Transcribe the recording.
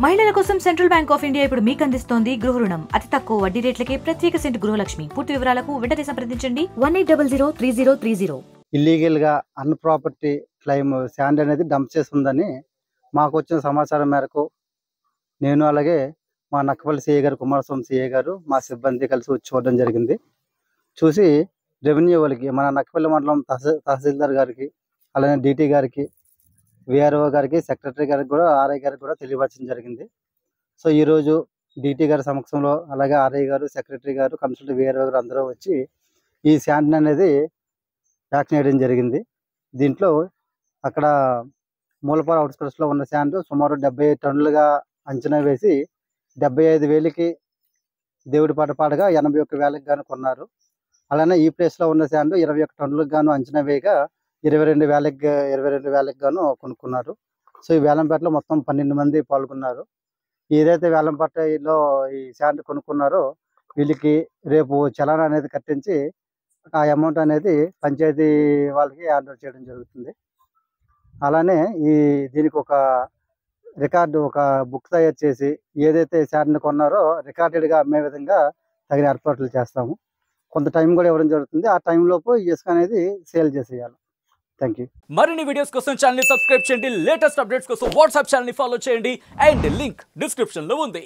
మహిళల కోసం central bank of India ఇప్పుడు మీకు అందిస్తోంది గృహ రుణం. అతి తక్కువ వడ్డీ రేట్లకే ప్రత్యేక సెంటు గృహలక్ష్మి. పూర్తి వివరాలకు వెంటనే సంప్రదించండి 18003030. ఇల్లీగల్ గా అన్ ప్రాపర్టీ క్లైమ్ శాండ్ అనేది డంప్ చేస్తుందని మాకు వచ్చిన సమాచారం మేరకు నేను అలాగే మా నక్కపల్లి సిఐ గారు, కుమారస్వామి సిఐ గారు, మా సిబ్బంది కలిసి వచ్చి చూడడం జరిగింది. చూసి రెవెన్యూ వాళ్ళకి, మన నక్కపల్లి మండలం తహసీల్దార్ గారికి, అలానే డిటి గారికి, విఆర్ఓ గారికి, సెక్రటరీ గారికి కూడా, ఆర్ఐ గారికి కూడా తెలియపరచడం జరిగింది. సో ఈరోజు డిటి గారి సమక్షంలో అలాగే ఆర్ఐ గారు, సెక్రటరీ గారు, కన్సల్టెంట్ విఆర్ఓ గారు అందరూ వచ్చి ఈ శాండ్ అనేది యాక్షన్ చేయడం జరిగింది. దీంట్లో అక్కడ మూలపాల అవుట్స్కట్స్లో ఉన్న శాండ్ సుమారు 75 టన్నులుగా అంచనా వేసి 75,000కి దేవుడి పాటగా 81,000కి గాను కొన్నారు. అలానే ఈ ప్లేస్లో ఉన్న శాండ్ 21 టన్నులకు గాను అంచనా వేయగా 22,000కి గాను కొనుక్కున్నారు. సో ఈ వేలంపేటలో మొత్తం 12 మంది పాల్గొన్నారు. ఏదైతే వేలంపేటలో ఈ శాండ్ కొనుక్కున్నారో వీళ్ళకి రేపు చలానా అనేది కట్టించి ఆ అమౌంట్ అనేది పంచాయతీ వాళ్ళకి హ్యాండ్ ఓవర్ చేయడం జరుగుతుంది. అలానే దీనికి ఒక రికార్డు, ఒక బుక్ తయారు చేసి ఏదైతే శాండ్ని కొన్నారో రికార్డెడ్గా అమ్మే విధంగా తగిన ఏర్పాట్లు చేస్తాము. కొంత టైం కూడా ఇవ్వడం జరుగుతుంది. ఆ టైంలోపు ఇసుక అనేది సేల్ చేసేయాలి. Thank you. మరిన్ని వీడియోస్ కోసం ఛానల్ ని సబ్స్క్రైబ్ చేయండి. లేటెస్ట్ అప్డేట్స్ కోసం వాట్సాప్ ఛానల్ ని ఫాలో చేయండి. అండ్ లింక్ డిస్క్రిప్షన్ లో ఉంది.